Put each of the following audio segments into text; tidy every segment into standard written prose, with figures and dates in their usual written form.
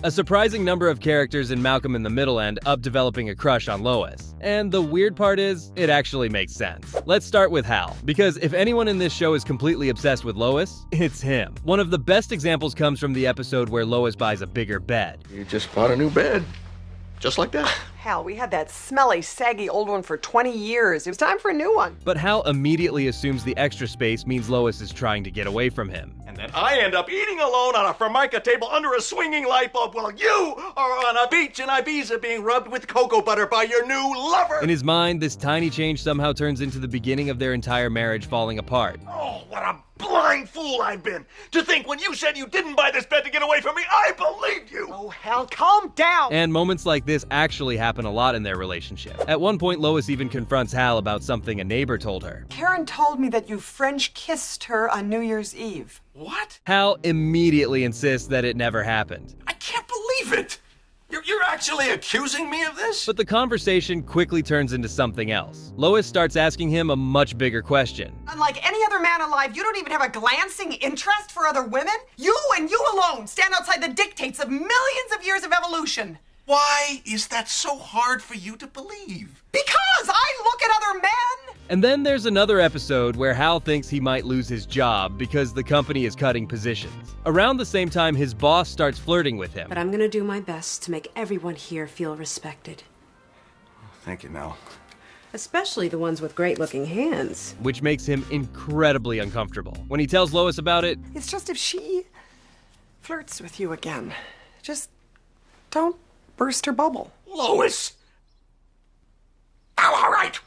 A surprising number of characters in Malcolm in the Middle end up developing a crush on Lois. And the weird part is, it actually makes sense. Let's start with Hal, because if anyone in this show is completely obsessed with Lois, it's him. One of the best examples comes from the episode where Lois buys a bigger bed. You just bought a new bed. Just like that. Hal, we had that smelly, saggy old one for 20 years. It was time for a new one. But Hal immediately assumes the extra space means Lois is trying to get away from him. And then I end up eating alone on a Formica table under a swinging light bulb while you are on a beach in Ibiza being rubbed with cocoa butter by your new lover. In his mind, this tiny change somehow turns into the beginning of their entire marriage falling apart. Oh, what a blind fool I've been. To think when you said you didn't buy this bed to get away from me, I believed you. Oh, Hal, calm down. And moments like this actually happen a lot in their relationship. At one point, Lois even confronts Hal about something a neighbor told her. Karen told me that you French kissed her on New Year's Eve. What? Hal immediately insists that it never happened. I can't believe it. You're actually accusing me of this? But the conversation quickly turns into something else. Lois starts asking him a much bigger question. Unlike any other man alive, you don't even have a glancing interest for other women? You and you alone stand outside the dictates of millions of years of evolution. Why is that so hard for you to believe? Because I look at other men! And then there's another episode where Hal thinks he might lose his job because the company is cutting positions. Around the same time, his boss starts flirting with him. But I'm gonna do my best to make everyone here feel respected. Thank you, Mel. Especially the ones with great-looking hands. Which makes him incredibly uncomfortable. When he tells Lois about it, It's just if she flirts with you again, just don't burst her bubble. Lois! Oh, all right.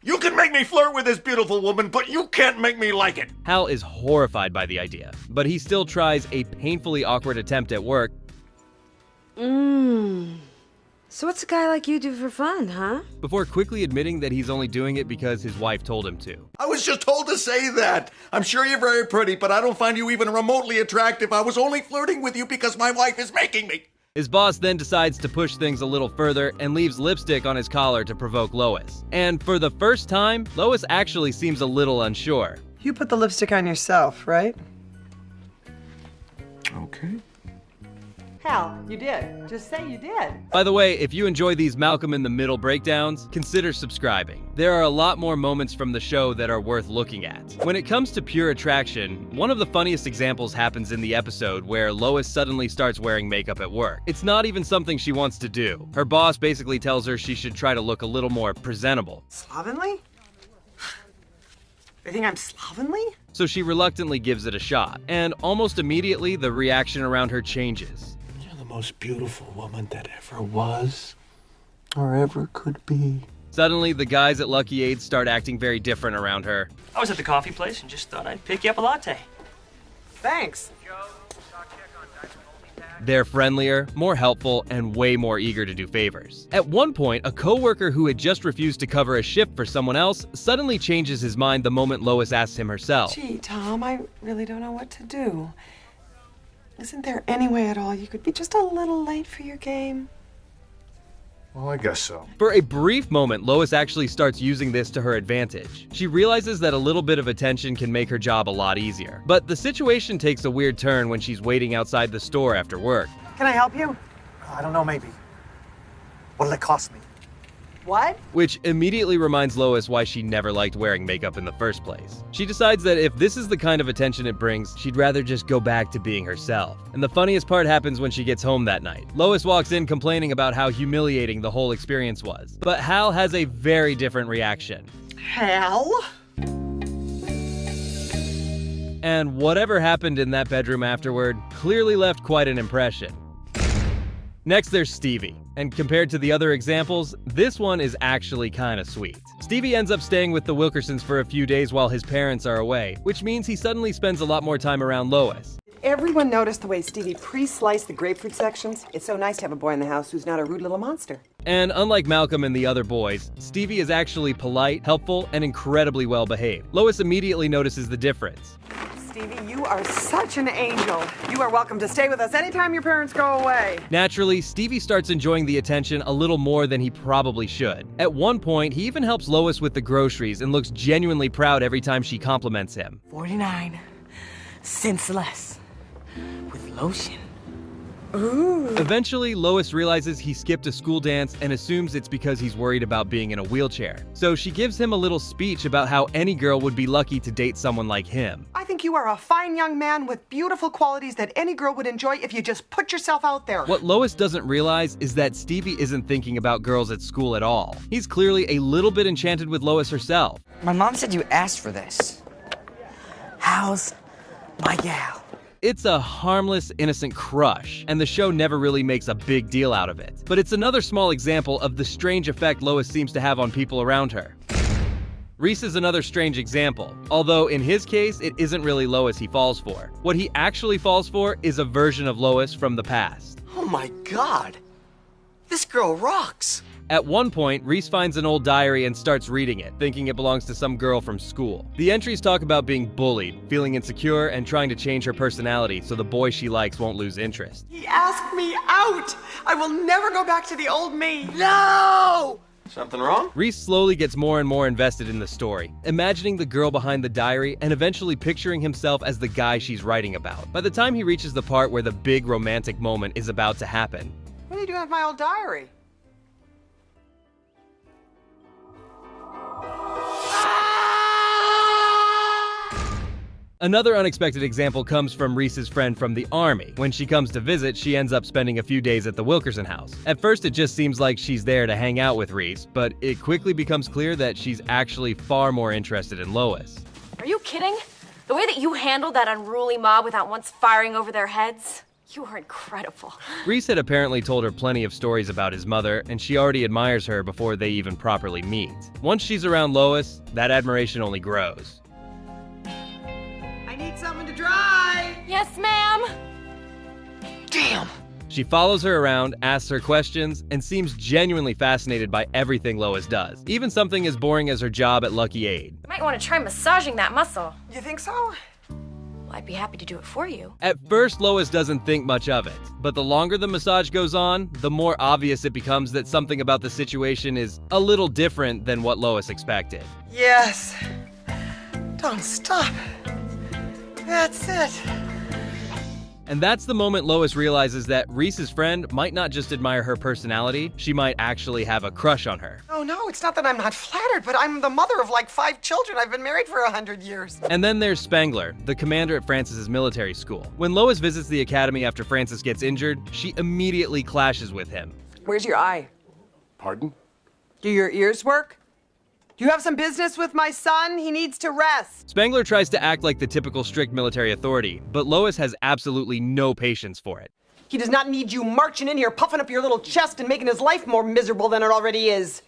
You can make me flirt with this beautiful woman, but you can't make me like it. Hal is horrified by the idea, but he still tries a painfully awkward attempt at work. So what's a guy like you do for fun, huh? Before quickly admitting that he's only doing it because his wife told him to. I was just told to say that. I'm sure you're very pretty, but I don't find you even remotely attractive. I was only flirting with you because my wife is making me. His boss then decides to push things a little further and leaves lipstick on his collar to provoke Lois. And for the first time, Lois actually seems a little unsure. You put the lipstick on yourself, right? Okay. Hal, you did. Just say you did. By the way, if you enjoy these Malcolm in the Middle breakdowns, consider subscribing. There are a lot more moments from the show that are worth looking at. When it comes to pure attraction, one of the funniest examples happens in the episode where Lois suddenly starts wearing makeup at work. It's not even something she wants to do. Her boss basically tells her she should try to look a little more presentable. Slovenly? You think I'm slovenly? So she reluctantly gives it a shot, and almost immediately the reaction around her changes. You're the most beautiful woman that ever was, or ever could be. Suddenly, the guys at Lucky Aid start acting very different around her. I was at the coffee place and just thought I'd pick you up a latte. Thanks. They're friendlier, more helpful, and way more eager to do favors. At one point, a coworker who had just refused to cover a shift for someone else suddenly changes his mind the moment Lois asks him herself. Gee, Tom, I really don't know what to do. Isn't there any way at all you could be just a little late for your game? Well, I guess so. For a brief moment, Lois actually starts using this to her advantage. She realizes that a little bit of attention can make her job a lot easier. But the situation takes a weird turn when she's waiting outside the store after work. Can I help you? I don't know, maybe. What'll it cost me? What? Which immediately reminds Lois why she never liked wearing makeup in the first place. She decides that if this is the kind of attention it brings, she'd rather just go back to being herself. And the funniest part happens when she gets home that night. Lois walks in complaining about how humiliating the whole experience was. But Hal has a very different reaction. Hal? And whatever happened in that bedroom afterward clearly left quite an impression. Next, there's Stevie. And compared to the other examples, this one is actually kinda sweet. Stevie ends up staying with the Wilkersons for a few days while his parents are away, which means he suddenly spends a lot more time around Lois. Everyone noticed the way Stevie pre-sliced the grapefruit sections? It's so nice to have a boy in the house who's not a rude little monster. And unlike Malcolm and the other boys, Stevie is actually polite, helpful, and incredibly well behaved. Lois immediately notices the difference. Stevie, you are such an angel. You are welcome to stay with us anytime your parents go away. Naturally, Stevie starts enjoying the attention a little more than he probably should. At one point, he even helps Lois with the groceries and looks genuinely proud every time she compliments him. 49 cents less with lotion. Eventually, Lois realizes he skipped a school dance and assumes it's because he's worried about being in a wheelchair. So she gives him a little speech about how any girl would be lucky to date someone like him. I think you are a fine young man with beautiful qualities that any girl would enjoy if you just put yourself out there. What Lois doesn't realize is that Stevie isn't thinking about girls at school at all. He's clearly a little bit enchanted with Lois herself. My mom said you asked for this. How's my gal? It's a harmless, innocent crush, and the show never really makes a big deal out of it. But it's another small example of the strange effect Lois seems to have on people around her. Reese is another strange example, although in his case, it isn't really Lois he falls for. What he actually falls for is a version of Lois from the past. Oh my God! This girl rocks! At one point, Reese finds an old diary and starts reading it, thinking it belongs to some girl from school. The entries talk about being bullied, feeling insecure, and trying to change her personality so the boy she likes won't lose interest. He asked me out. I will never go back to the old me. No! Something wrong? Reese slowly gets more and more invested in the story, imagining the girl behind the diary and eventually picturing himself as the guy she's writing about. By the time he reaches the part where the big romantic moment is about to happen. What are you doing with my old diary? Another unexpected example comes from Reese's friend from the army. When she comes to visit, she ends up spending a few days at the Wilkerson house. At first, it just seems like she's there to hang out with Reese, but it quickly becomes clear that she's actually far more interested in Lois. Are you kidding? The way that you handled that unruly mob without once firing over their heads? You are incredible. Reese had apparently told her plenty of stories about his mother, and she already admires her before they even properly meet. Once she's around Lois, that admiration only grows. Need something to dry. Yes, ma'am. Damn! She follows her around, asks her questions, and seems genuinely fascinated by everything Lois does, even something as boring as her job at Lucky Aid. You might want to try massaging that muscle. You think so? Well, I'd be happy to do it for you. At first, Lois doesn't think much of it, but the longer the massage goes on, the more obvious it becomes that something about the situation is a little different than what Lois expected. Yes. Don't stop. That's it. And that's the moment Lois realizes that Reese's friend might not just admire her personality, she might actually have a crush on her. Oh no, it's not that I'm not flattered, but I'm the mother of like 5 children. I've been married for 100 years. And then there's Spangler, the commander at Francis's military school. When Lois visits the academy after Francis gets injured, she immediately clashes with him. Where's your eye? Pardon? Do your ears work? Do you have some business with my son? He needs to rest. Spangler tries to act like the typical strict military authority, but Lois has absolutely no patience for it. He does not need you marching in here, puffing up your little chest and making his life more miserable than it already is.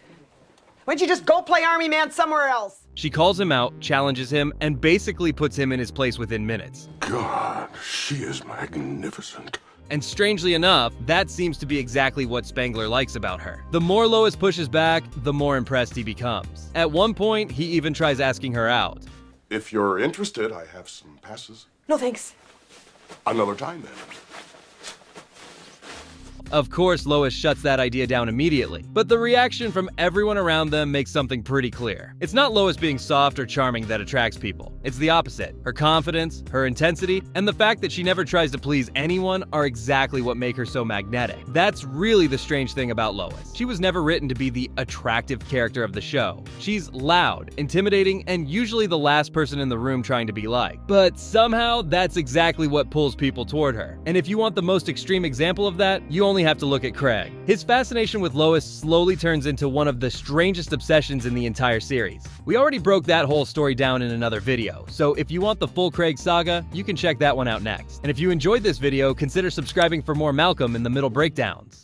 Why don't you just go play army man somewhere else? She calls him out, challenges him, and basically puts him in his place within minutes. God, she is magnificent. And strangely enough, that seems to be exactly what Spangler likes about her. The more Lois pushes back, the more impressed he becomes. At one point, he even tries asking her out. If you're interested, I have some passes. No thanks. Another time then. Of course, Lois shuts that idea down immediately, but the reaction from everyone around them makes something pretty clear. It's not Lois being soft or charming that attracts people. It's the opposite. Her confidence, her intensity, and the fact that she never tries to please anyone are exactly what make her so magnetic. That's really the strange thing about Lois. She was never written to be the attractive character of the show. She's loud, intimidating, and usually the last person in the room trying to be liked. But somehow, that's exactly what pulls people toward her. And if you want the most extreme example of that, you only have to look at Craig. His fascination with Lois slowly turns into one of the strangest obsessions in the entire series. We already broke that whole story down in another video, so if you want the full Craig saga, you can check that one out next. And if you enjoyed this video, consider subscribing for more Malcolm in the Middle Breakdowns.